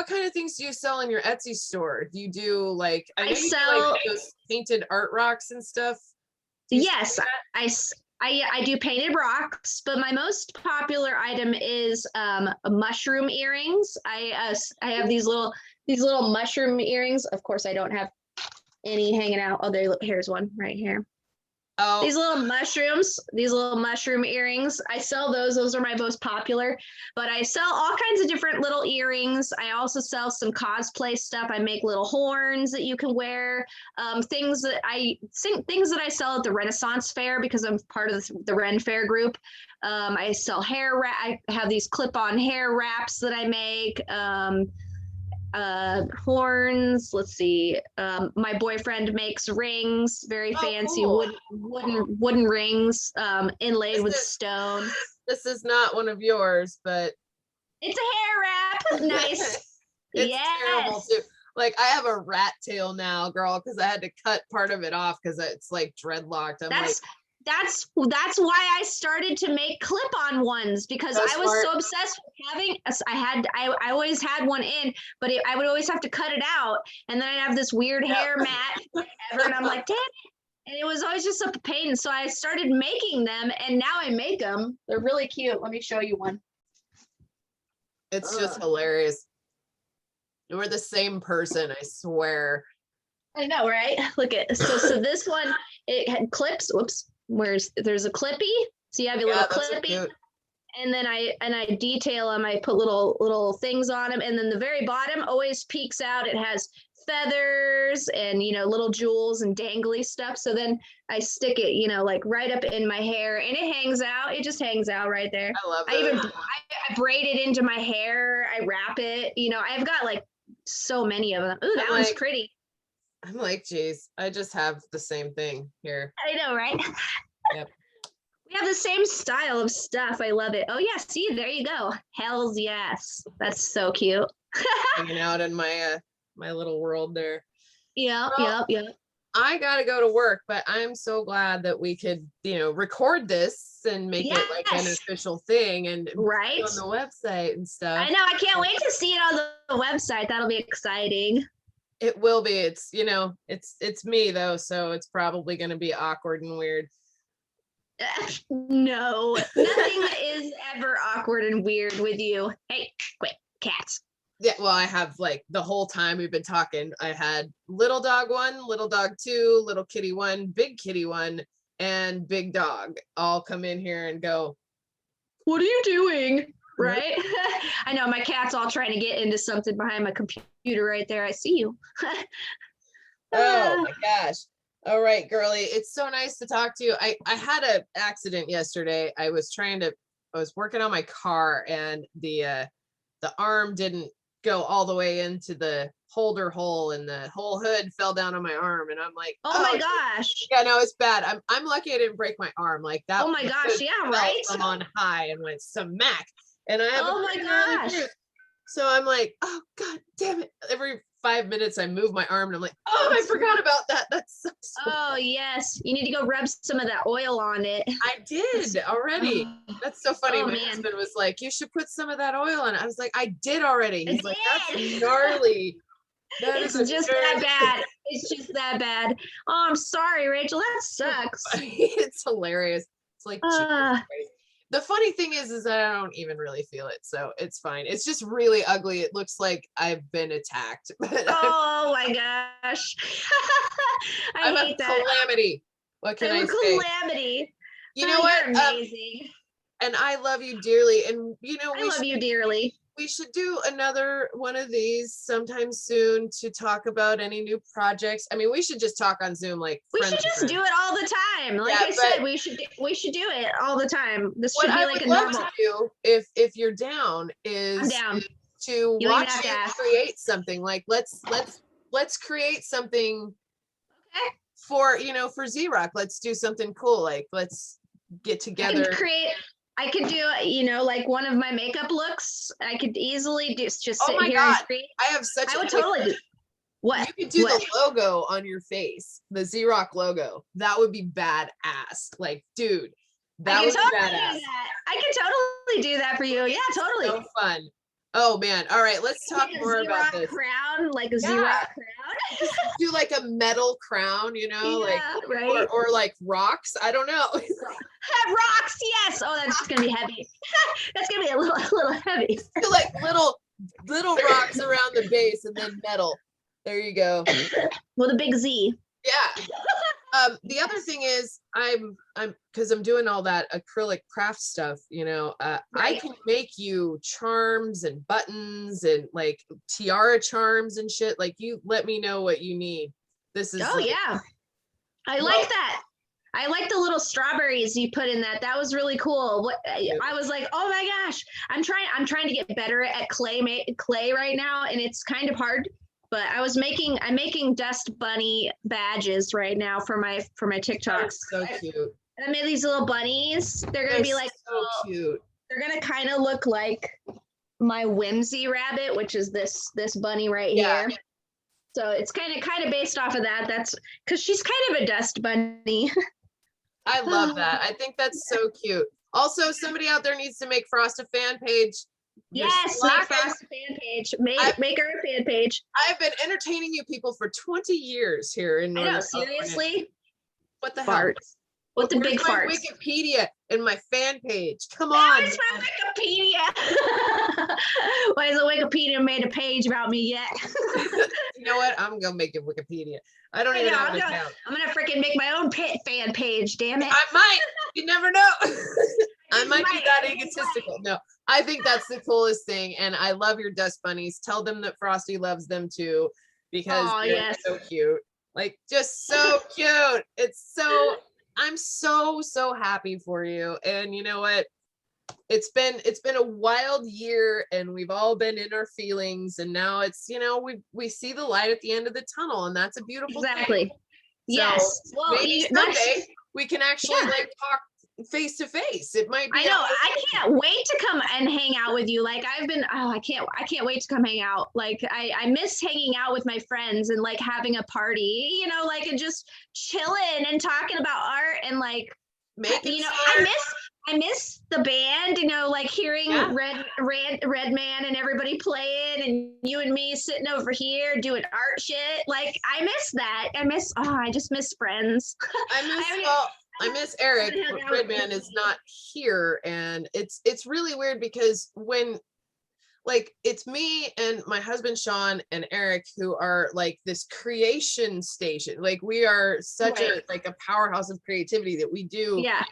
S1: kind of things do you sell in your Etsy store? Do you do like, I know you sell like those painted art rocks and stuff?
S2: Yes, I do painted rocks, but my most popular item is mushroom earrings. I have these little mushroom earrings. Of course, I don't have any hanging out. Oh, here's one right here. Oh, these little mushroom earrings. I sell those. Those are my most popular, but I sell all kinds of different little earrings. I also sell some cosplay stuff. I make little horns that you can wear. Things that I sell at the Renaissance Fair, because I'm part of the Ren Fair group. I sell hair wrap. I have these clip-on hair wraps that I make. horns. Let's see. My boyfriend makes rings, very fancy
S1: cool.
S2: wooden rings, inlaid with
S1: This
S2: stone.
S1: This is not one of yours, but
S2: it's a hair wrap. Nice.
S1: It's terrible too. Like I have a rat tail now, girl, because I had to cut part of it off because it's like dreadlocked.
S2: That's why I started to make clip-on ones, because I was so obsessed with having. I always had one in, but I would always have to cut it out, and then I'd have this weird hair mat, whatever, and I'm like, damn it. And it was always just a pain. So I started making them, and now I make them. They're really cute. Let me show you one.
S1: It's just hilarious. We're the same person, I swear.
S2: I know, right? Look at so this one, it had clips. Whoops. There's a clippy. So you have your little clippy. And then I detail them. I put little things on them. And then the very bottom always peeks out. It has feathers and, little jewels and dangly stuff. So then I stick it, like right up in my hair, and it hangs out. It just hangs out right there.
S1: I love it.
S2: I braid it into my hair. I wrap it. I've got like so many of them. Ooh, that one's pretty.
S1: I'm like, geez, I just have the same thing here.
S2: I know, right?
S1: Yep.
S2: We have the same style of stuff. I love it. Oh yeah, see, there you go. Hells yes. That's so cute.
S1: Hanging out in my my little world there.
S2: Yep.
S1: I gotta go to work, but I'm so glad that we could, record this and make it like an official thing and put it on the website and stuff.
S2: I know. I can't wait to see it on the website. That'll be exciting.
S1: It will be. It's, it's me though, so it's probably going to be awkward and weird.
S2: No, nothing is ever awkward and weird with you. Hey, quit, cats.
S1: Yeah, well, I have like the whole time we've been talking, I had little dog 1, little dog 2, little kitty 1, big kitty 1, and big dog all come in here and go, "What are you doing?"
S2: Right? I know, my cat's all trying to get into something behind my computer right there. I see you.
S1: Oh my gosh. All right, girly. It's so nice to talk to you. I had an accident yesterday. I was working on my car, and the arm didn't go all the way into the holder hole, and the whole hood fell down on my arm, and I'm like,
S2: oh my gosh.
S1: Yeah, no, it's bad. I'm lucky I didn't break my arm like that.
S2: Oh my gosh, yeah, right.
S1: From on high and went smack. And I have
S2: my gosh.
S1: So I'm like, oh God damn it. Every 5 minutes I move my arm and I'm like, oh, I forgot about that. That sucks.
S2: Oh yes. You need to go rub some of that oil on it.
S1: I did already. That's so funny. My husband was like, you should put some of that oil on it. I was like, I did already. He's like, that's gnarly.
S2: It's just that bad. It's just that bad. Oh, I'm sorry, Rachel. That sucks.
S1: It's hilarious. It's like, the funny thing is that I don't even really feel it, so it's fine. It's just really ugly. It looks like I've been attacked.
S2: Oh my gosh.
S1: I'm
S2: hate
S1: a calamity. What can I say?
S2: Calamity.
S1: You know what?
S2: Amazing.
S1: And I love you dearly. And
S2: I love you dearly.
S1: We should do another one of these sometime soon to talk about any new projects. I mean, we should just talk on Zoom like
S2: we should just do it all the time. Like I said, we should do it all the time. This should be like a normal.
S1: What I would love to do, if you're down, is
S2: I'm down.
S1: To watch you create something. Like let's create something for for Z-Rock. Let's do something cool. Like let's get together.
S2: I could do, like one of my makeup looks. I could easily just sit here
S1: God.
S2: and create.
S1: I have such
S2: I would totally do. What?
S1: You could do the logo on your face, the Z-Rock logo. That would be badass. Like, dude, that would be badass.
S2: I could totally do that for you. Yeah, totally.
S1: So fun. Oh man. All right, let's talk more about this.
S2: Crown, like a Z-Rock crown.
S1: Do like a metal crown,
S2: right.
S1: or like rocks. I don't know.
S2: Rocks, yes. Oh, that's gonna be heavy. That's gonna be a little heavy.
S1: Do like little rocks around the base and then metal. There you go.
S2: With a big Z.
S1: Yeah. The other thing is I'm because I'm doing all that acrylic craft stuff, I can make you charms and buttons and like tiara charms and shit. Like you let me know what you need. This is
S2: yeah. I like that. I like the little strawberries you put in that. That was really cool. What I was like, oh my gosh, I'm trying to get better at clay right now, and it's kind of hard. But I'm making dust bunny badges right now for my TikToks.
S1: So cute.
S2: I made these little bunnies. They're gonna be like
S1: so cute.
S2: They're gonna kind of look like my whimsy rabbit, which is this bunny right here. So it's kind of based off of that. That's because she's kind of a dust bunny.
S1: I love that. I think that's so cute. Also, somebody out there needs to make Frost a fan page.
S2: Yes, make Frost a fan page. Make her a fan page.
S1: I've been entertaining you people for 20 years here in Northern
S2: seriously?
S1: California. What the hell?
S2: What the big
S1: my
S2: farts?
S1: Wikipedia and my fan page. Come on.
S2: Where's my Wikipedia? Why hasn't Wikipedia made a page about me yet?
S1: You know what? I'm gonna make a Wikipedia. I don't even have an account.
S2: I'm gonna freaking make my own fan page. Damn it!
S1: I might. You never know. I might be that egotistical. No, I think that's the coolest thing, and I love your dust bunnies. Tell them that Frosty loves them too, because they're so cute. Like, just so cute. It's so. I'm so happy for you. And you know what? It's been a wild year, and we've all been in our feelings, and now it's, we see the light at the end of the tunnel, and that's a beautiful thing.
S2: Yes.
S1: So well, maybe someday we can actually like talk face to face. It might be.
S2: I know. I can't wait to come and hang out with you. Like I can't wait to come hang out. Like I miss hanging out with my friends and like having a party, like and just chilling and talking about art and like I miss the band, like hearing Red Man and everybody playing and you and me sitting over here doing art shit. Like I miss that. I just miss friends.
S1: I miss Eric. Redman is not here, and it's really weird because when it's me and my husband Sean and Eric who are like this creation station. Like we are such a powerhouse of creativity that we do.
S2: Yeah.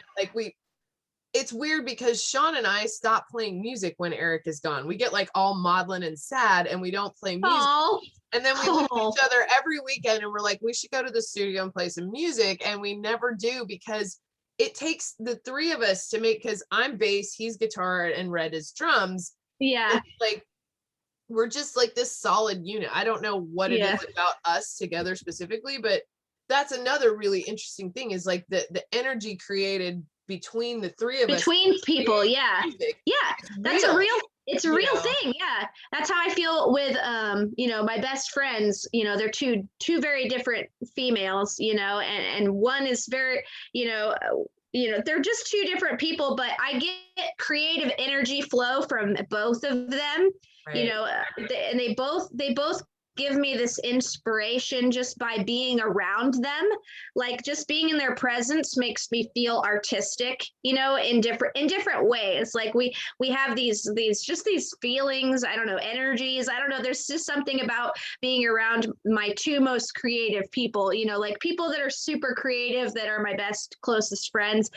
S1: It's weird because Sean and I stop playing music when Eric is gone. We get like all maudlin and sad and we don't play music.
S2: Aww.
S1: And then we look at each other every weekend and we're like, we should go to the studio and play some music. And we never do because it takes the three of us to make, because I'm bass, he's guitar, and Red is drums.
S2: Yeah.
S1: We're just like this solid unit. I don't know what it is about us together specifically, but that's another really interesting thing is like the energy created between the three of us.
S2: Between people. Yeah. That's it's a real thing. Yeah. That's how I feel with, my best friends, they're two very different females, and one is very, they're just two different people, but I get creative energy flow from both of them, and they both give me this inspiration just by being around them. Like just being in their presence makes me feel artistic, in different ways. Like we have these feelings, I don't know, energies. I don't know. There's just something about being around my two most creative people, like people that are super creative, that are my best, closest friends.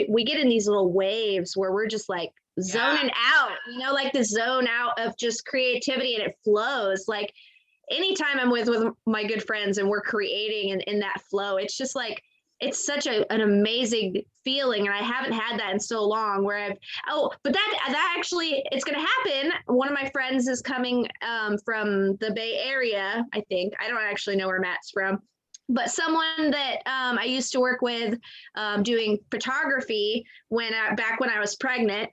S2: We get in these little waves where we're just like zoning out, like the zone out of just creativity, and it flows. Like anytime I'm with my good friends and we're creating and in that flow, it's just like, it's such an amazing feeling. And I haven't had that in so long where but that actually, it's going to happen. One of my friends is coming from the Bay Area, I think. I don't actually know where Matt's from. But someone that I used to work with doing photography back when I was pregnant,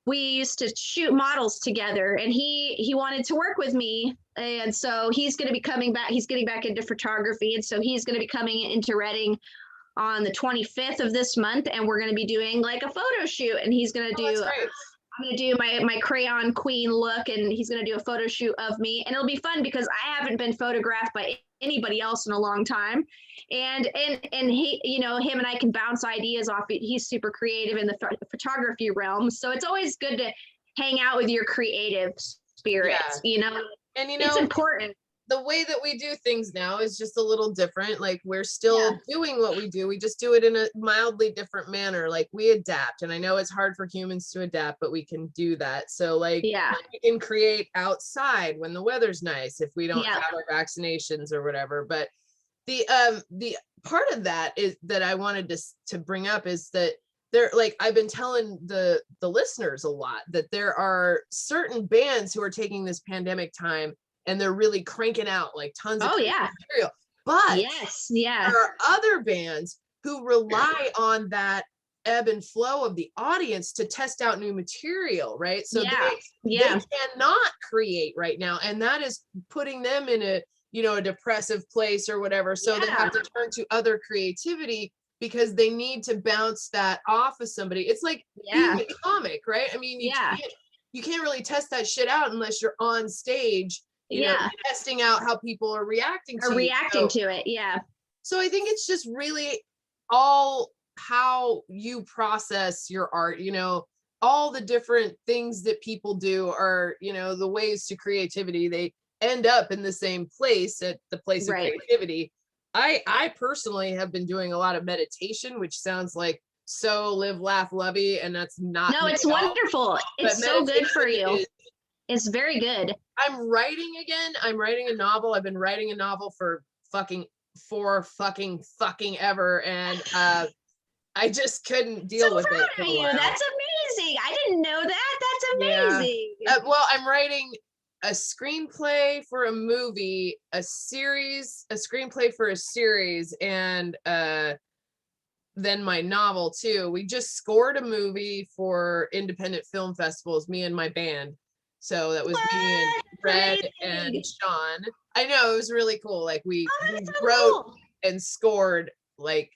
S2: we used to shoot models together, and he wanted to work with me, and so he's going to be coming back. He's getting back into photography, and so he's going to be coming into Redding on the 25th of this month, and we're going to be doing like a photo shoot, and he's going to do. I'm going to do my crayon queen look, and he's going to do a photo shoot of me, and it'll be fun because I haven't been photographed by anybody else in a long time. And he, him and I can bounce ideas off it. He's super creative in the photography realm. So it's always good to hang out with your creative spirits, and it's important.
S1: The way that we do things now is just a little different. Like we're still doing what we do. We just do it in a mildly different manner. Like we adapt, and I know it's hard for humans to adapt, but we can do that. So we can create outside when the weather's nice, if we don't have our vaccinations or whatever. But The part of that is that I wanted to bring up is that there, like I've been telling the listeners a lot, that there are certain bands who are taking this pandemic time and they're really cranking out like tons of material. But
S2: yes, yeah,
S1: there are other bands who rely on that ebb and flow of the audience to test out new material, right? So they cannot create right now, and that is putting them in a, you know, a depressive place or whatever. So they have to turn to other creativity because they need to bounce that off of somebody. It's like being a comic, right? I mean, you can't really test that shit out unless you're on stage, you know, testing out how people are reacting to
S2: it. Yeah.
S1: So I think it's just really all how you process your art, you know, all the different things that people do are, you know, the ways to creativity. They end up in the same place, at the place of creativity. I personally have been doing a lot of meditation, which sounds like so live, laugh, lovey, and that's not.
S2: No, it's wonderful. It's so good for you. It's very good.
S1: I'm writing again. I'm writing a novel. I've been writing a novel for fucking ever, and I just couldn't deal with it.
S2: Of you. That's amazing. I didn't know that. That's amazing.
S1: Well, I'm writing a screenplay for a movie, a screenplay for a series, and then my novel too. We just scored a movie for independent film festivals, me and my band. So that was me and Red and Sean. I know, it was really cool. Like we wrote and scored like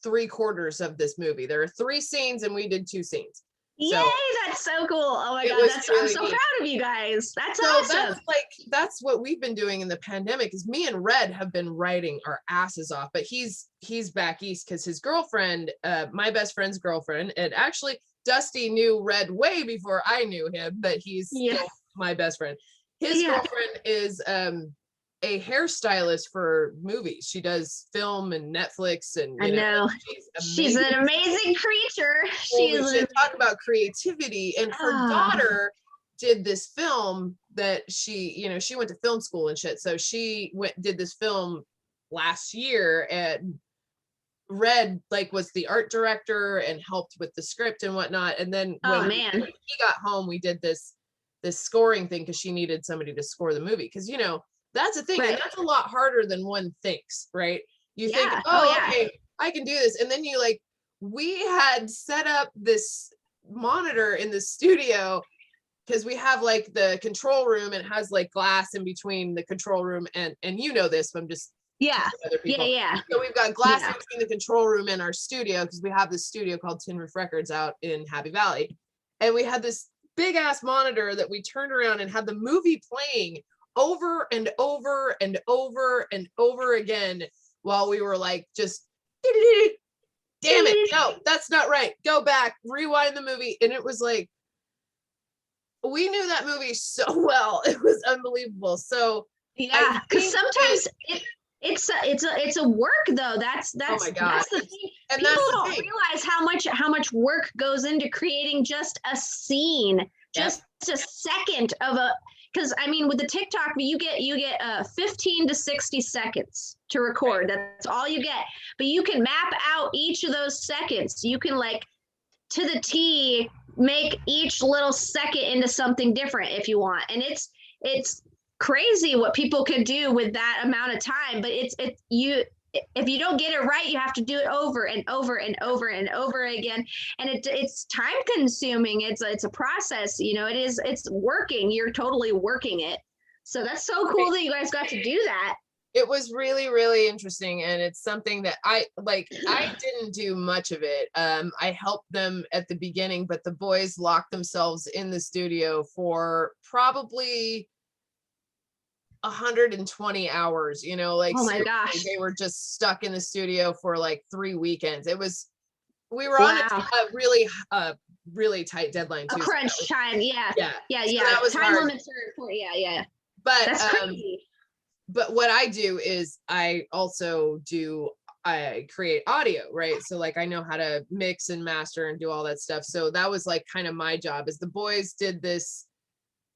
S1: 3/4 of this movie. There are 3 scenes and we did 2 scenes.
S2: Yay, that's so cool. Oh my God, I'm so proud of you guys. That's awesome.
S1: That's what we've been doing in the pandemic, is me and Red have been writing our asses off, but he's back east because his girlfriend, my best friend's girlfriend, and actually Dustie knew Red way before I knew him, but he's still my best friend. His girlfriend is a hairstylist for movies. She does film and Netflix, and
S2: I know she's an amazing creature. She's
S1: talk about creativity, and her daughter did this film that she went to film school and shit. So she did this film last year, and Red was the art director and helped with the script and whatnot. And then when he got home, we did this scoring thing because she needed somebody to score the movie. Because that's a thing, and that's a lot harder than one thinks, right? You think, okay, I can do this, and then we had set up this monitor in the studio because we have the control room, and it has glass in between the control room and this, but I'm just other people. So we've got glass in between the control room and our studio, because we have this studio called Tin Roof Records out in Happy Valley, and we had this big ass monitor that we turned around and had the movie playing over and over and over and over again while we were just damn it, no, that's not right, go back, rewind the movie. And it was we knew that movie so well, it was unbelievable. So
S2: because sometimes it's a work though. That's
S1: oh my God.
S2: That's the thing. And people don't realize how much work goes into creating just a scene, just a second of a. Because I mean, with the TikTok, you get 15 to 60 seconds to record. That's all you get. But you can map out each of those seconds. You can to the T make each little second into something different if you want. And it's crazy what people could do with that amount of time. But if you don't get it right, you have to do it over and over and over and over again. And it's time consuming. It's a process, it's working. You're totally working it. So that's so cool that you guys got to do that.
S1: It was really, really interesting. And it's something that I didn't do much of it. I helped them at the beginning, but the boys locked themselves in the studio for probably 120 hours,
S2: oh my gosh,
S1: they were just stuck in the studio for 3 weekends. We were on a really tight deadline too.
S2: A crunch time. Yeah.
S1: So that was
S2: time
S1: hard.
S2: limits are
S1: But
S2: that's crazy.
S1: But what I do is I create audio, right? So I know how to mix and master and do all that stuff. So that was kind of my job. Is the boys did this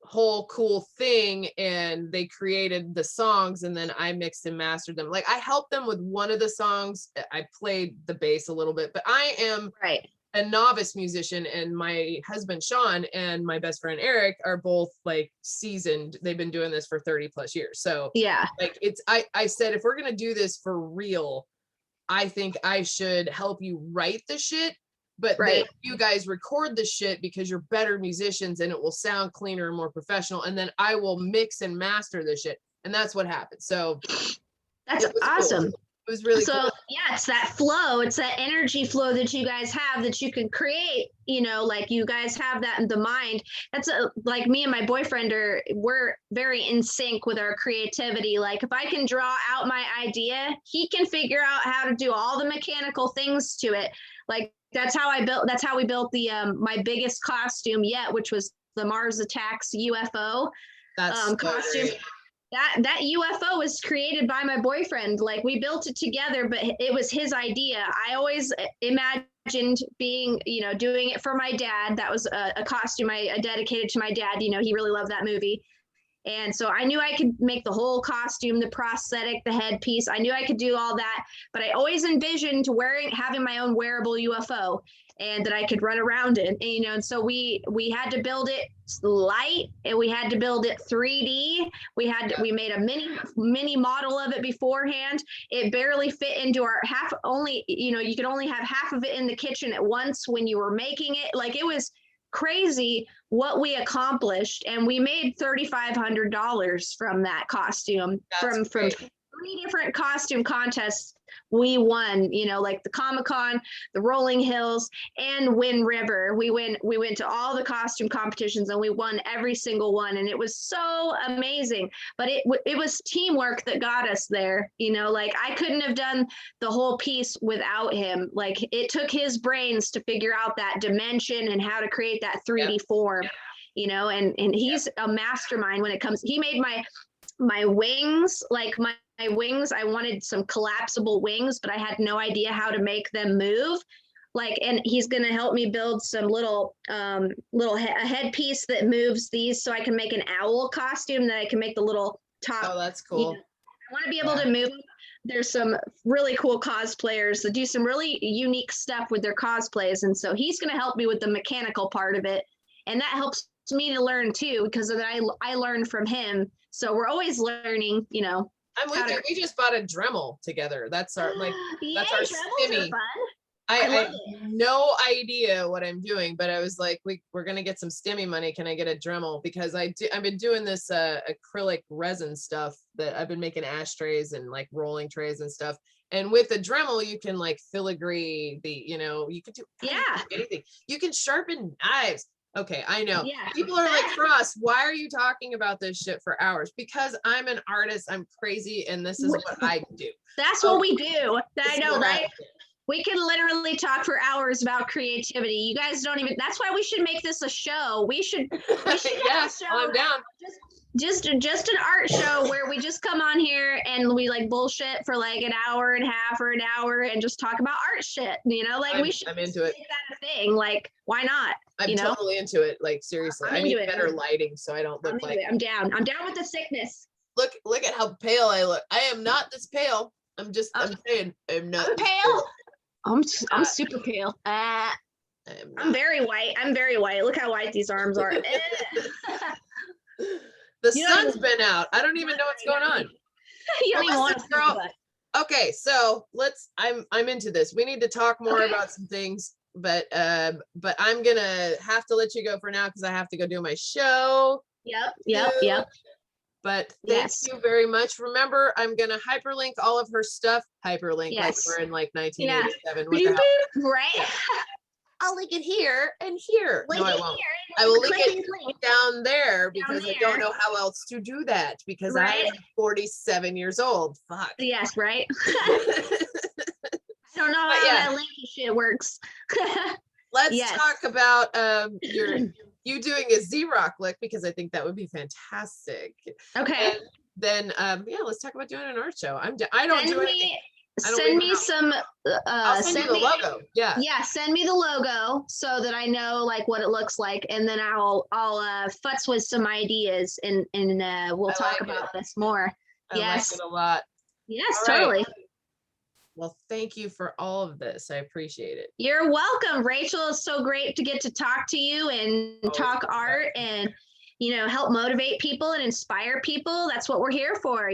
S1: whole cool thing, and they created the songs, and then I mixed and mastered them. Like I helped them with one of the songs. I played the bass a little bit, but I am
S2: Right.
S1: a novice musician, and my husband Sean and my best friend Eric are both like seasoned. They've been doing this for 30 plus years. So
S2: Yeah.
S1: like I said, if we're gonna do this for real, I think I should help you write the shit, but
S2: Right.
S1: that you guys record the shit because you're better musicians and it will sound cleaner and more professional. And then I will mix and master the shit. And that's what happened. So
S2: That's
S1: it was
S2: awesome.
S1: cool. It was really
S2: So
S1: cool.
S2: yeah, it's that flow, it's that energy flow that you guys have that you can create, you know, like you guys have that in the mind. That's like me and my boyfriend we're very in sync with our creativity. Like if I can draw out my idea, he can figure out how to do all the mechanical things to it. Like that's how we built the my biggest costume yet, which was the Mars Attacks UFO
S1: That's so
S2: costume.
S1: great.
S2: That UFO was created by my boyfriend. Like we built it together, but it was his idea. I always imagined being, you know, doing it for my dad. That was a costume I dedicated to my dad. You know, he really loved that movie. And so I knew I could make the whole costume, the prosthetic, the headpiece. I knew I could do all that, but I always envisioned having my own wearable UFO and that I could run around in. And, you know, and so we had to build it light and we had to build it 3D. We made a mini model of it beforehand. It barely fit into our you could only have half of it in the kitchen at once when you were making it. Like it was crazy what we accomplished, and we made $3,500 from that costume. From 3 different costume contests we won, you know, like the Comic-Con, the Rolling Hills, and Wind River. We went to all the costume competitions and we won every single one, and it was so amazing. But it was teamwork that got us there, you know. Like I couldn't have done the whole piece without him. Like it took his brains to figure out that dimension and how to create that 3D form, you know, and he's a mastermind when it comes. He made my wings, like my wings. I wanted some collapsible wings, but I had no idea how to make them move. Like, and he's going to help me build some a headpiece that moves these so I can make an owl costume that I can make the little top.
S1: Oh, that's cool.
S2: You know, I want to be able to move. There's some really cool cosplayers that do some really unique stuff with their cosplays. And so he's going to help me with the mechanical part of it. And that helps me to learn too, because I learned from him. So we're always learning, you know.
S1: I'm with you. We just bought a Dremel together. That's our that's our stimmy. I have no idea what I'm doing, but I was like, we're gonna get some stimmy money. Can I get a Dremel? Because I've been doing this acrylic resin stuff that I've been making ashtrays and like rolling trays and stuff. And with the Dremel, you can like filigree you can do anything. You can sharpen knives. Okay, I know. Yeah. People are like, Frost, why are you talking about this shit for hours? Because I'm an artist, I'm crazy, and this is what I do.
S2: That's what we do. I know, right? We can literally talk for hours about creativity. You guys don't even, that's why we should make this a show. We should
S1: yeah, I'm down.
S2: Just an art show where we just come on here and we like bullshit for like an hour and a half or an hour and just talk about art shit, you know, like I'm into it. Make that a thing. Like, why not?
S1: I'm totally into it. Like seriously, I need better lighting so I don't look like
S2: I'm down with the sickness.
S1: Look at how pale I look. I am not this pale. I'm saying I'm not.
S2: I'm pale. I'm super pale. I'm very white. Look how white these arms are.
S1: The sun's been out. I don't even know what's going on.
S2: You don't even want to girl.
S1: Okay, so I'm into this. We need to talk more about some things, but I'm gonna have to let you go for now because I have to go do my show.
S2: Yep.
S1: But thank you very much. Remember, I'm gonna hyperlink all of her stuff. Hyperlink, like we're in like 1987.
S2: Right.
S1: I'll link it here and here. No, I won't. I will link it down there because I don't know how else to do that because I am 47 years old. Fuck.
S2: Yes, right. I don't know how that linky shit works.
S1: Let's talk about you doing a Z-Rock lick because I think that would be fantastic.
S2: Okay.
S1: And then let's talk about doing an art show. I don't do anything.
S2: Send me some,
S1: I'll send you the logo. Yeah.
S2: Yeah, send me the logo so that I know like what it looks like, and then I'll futz with some ideas, and we'll talk about this more.
S1: I
S2: Yes.
S1: like it a lot.
S2: Yes,
S1: All right.
S2: totally.
S1: Well, thank you for all of this. I appreciate it.
S2: You're welcome, Rachel. It's so great to get to talk to you and talk art and, help motivate people and inspire people. That's what we're here for,